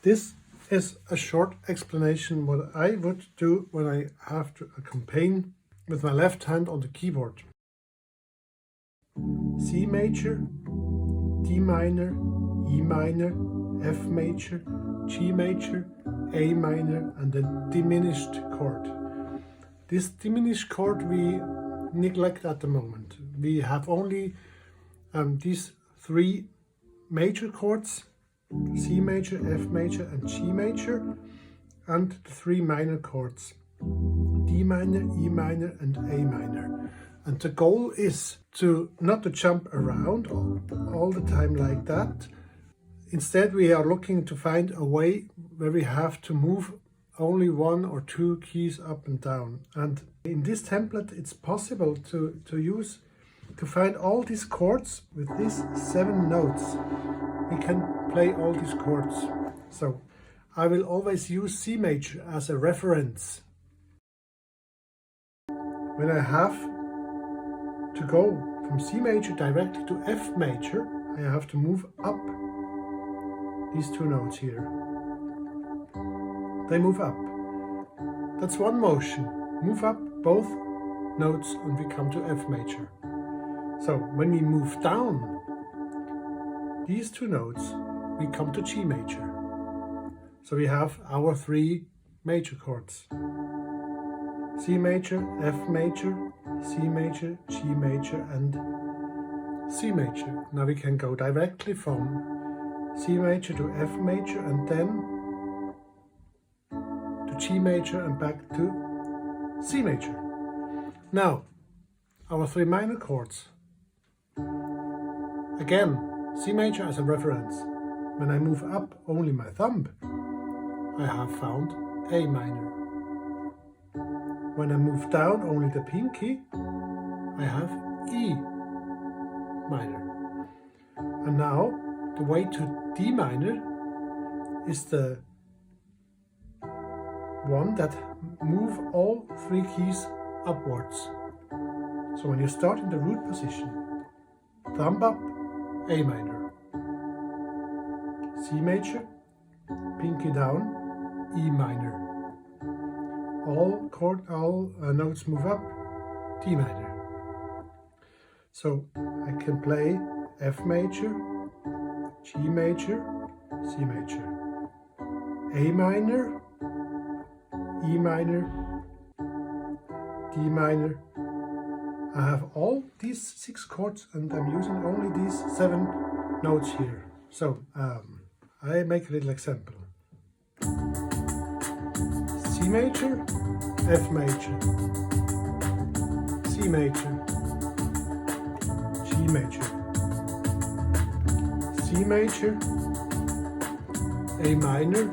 This is a short explanation what I would do when I have to accompany with my left hand on the keyboard. C major, D minor, E minor, F major, G major, A minor, and the diminished chord. This diminished chord we neglect at the moment. We have only these three major chords, C major, F major and G major, and the three minor chords, D minor, E minor and A minor. And the goal is not to jump around all the time like that. Instead, we are looking to find a way where we have to move only one or two keys up and down. And in this template, it's possible to find all these chords with these 7 notes. We can play all these chords. So I will always use C major as a reference. When I have to go from C major directly to F major, I have to move up these 2 notes here. They move up. That's one motion. Move up both notes and we come to F major. So when we move down these 2 notes, we come to G major. So we have our 3 major chords. C major, F major, C major, G major and C major. Now we can go directly from C major to F major and then to G major and back to C major. Now, our 3 minor chords. Again, C major as a reference. When I move up only my thumb, I have found A minor. When I move down only the pinky, I have E minor. And now the way to D minor is the one that move all 3 keys upwards. So when you start in the root position, thumb up, A minor, C major, pinky down, E minor. All notes move up, D minor. So I can play F major, G major, C major, A minor, E minor, D minor. I have all these 6 chords and I'm using only these 7 notes here. So I make a little example. C major, F major, C major, G major, C major, A minor,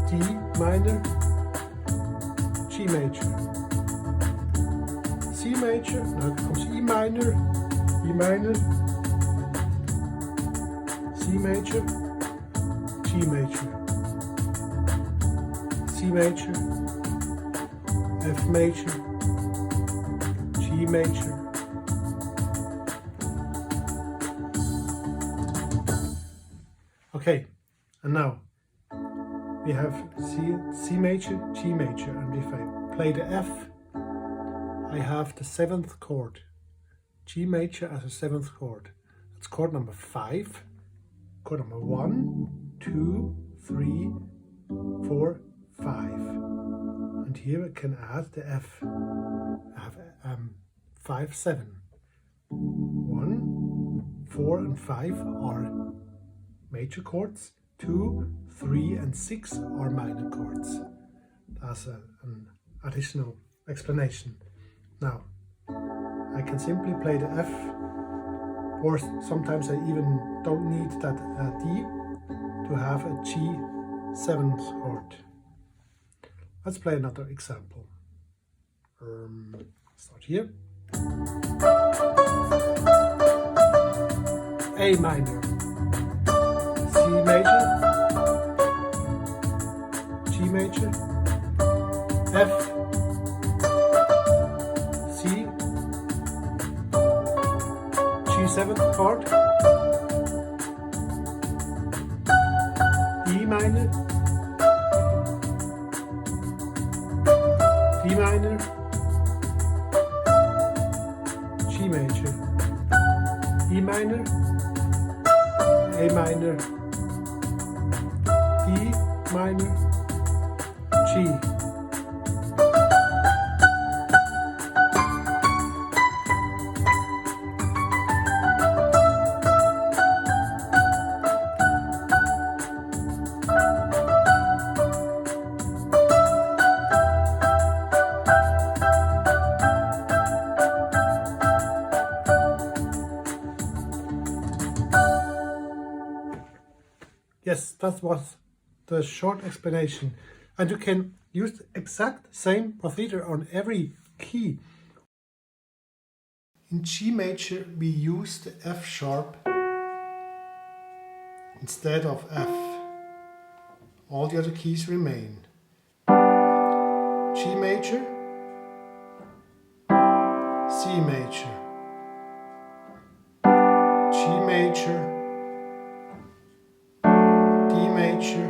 D minor, G major, C major, now comes E minor, C major, G major, C major, F major, G major. Okay, and now we have C major, G major, and if I play the F, I have the 7th chord, G major as a 7th chord. That's chord number 5, chord number 1, 2, 3, 4, 5. And here I can add the F. I have 5, 7. 1, 4 and 5 are major chords. 2, 3 and 6 are minor chords. That's an additional explanation. Now, I can simply play the F, or sometimes I even don't need that D to have a G7th chord. Let's play another example. Start here. A minor, C major, G major, F, C, G7th chord, minor, D minor, G major, E minor, A minor, D minor, G. Yes, that was the short explanation. And you can use the exact same procedure on every key. In G major, we use the F sharp instead of F. All the other keys remain. G major, C major, G major, D major.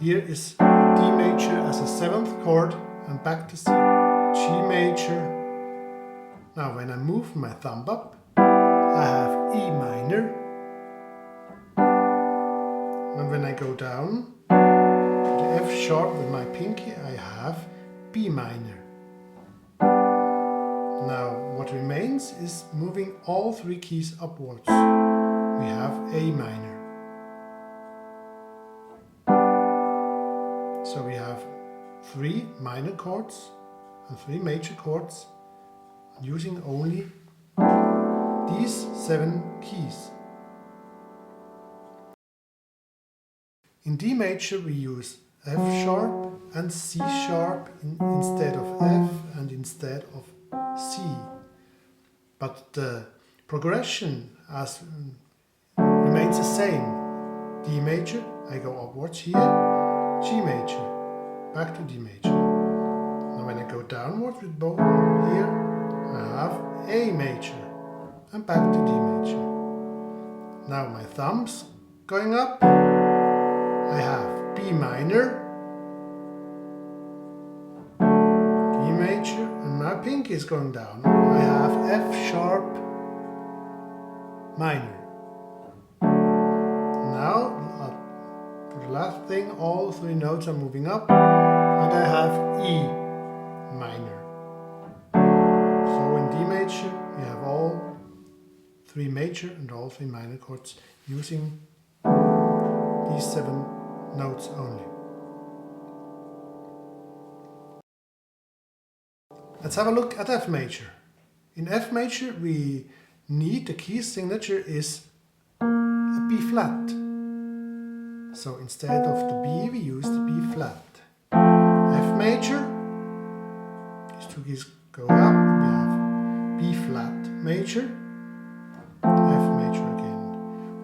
Here is D major as a 7th chord and back to C. G major. Now when I move my thumb up, I have E minor. And when I go down to the F sharp with my pinky, I have B minor. Now what remains is moving all 3 keys upwards. We have A minor. So we have 3 minor chords and 3 major chords, using only these 7 keys. In D major we use F sharp and C sharp instead of F and instead of C. But the progression remains the same. D major, I go upwards here. G major, back to D major. Now when I go downwards with both here, I have A major and back to D major. Now my thumbs going up, I have B minor, D major, and my pinky is going down. I have F sharp minor. Now for the last thing, all 3 notes are moving up, and I have E minor. So in D major, we have all 3 major and all 3 minor chords using these 7 notes only. Let's have a look at F major. In F major, we need the key signature is a B flat. So instead of the B, we use the B flat. F major, these 2 keys go up, we have B flat major, F major again.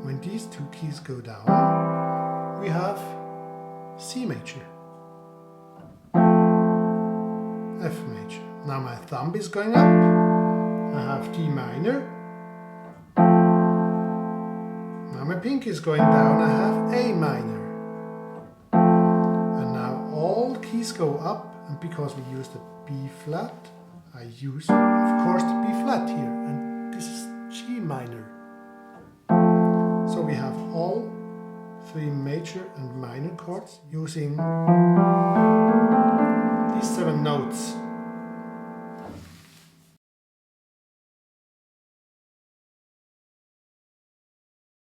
When these 2 keys go down, we have C major, F major. Now my thumb is going up, I have D minor. Now my pinky is going down, I have A minor. And now all keys go up, and because we use the B flat, I use, of course, the B flat here, and this is G minor. So we have all 3 major and minor chords using these 7 notes.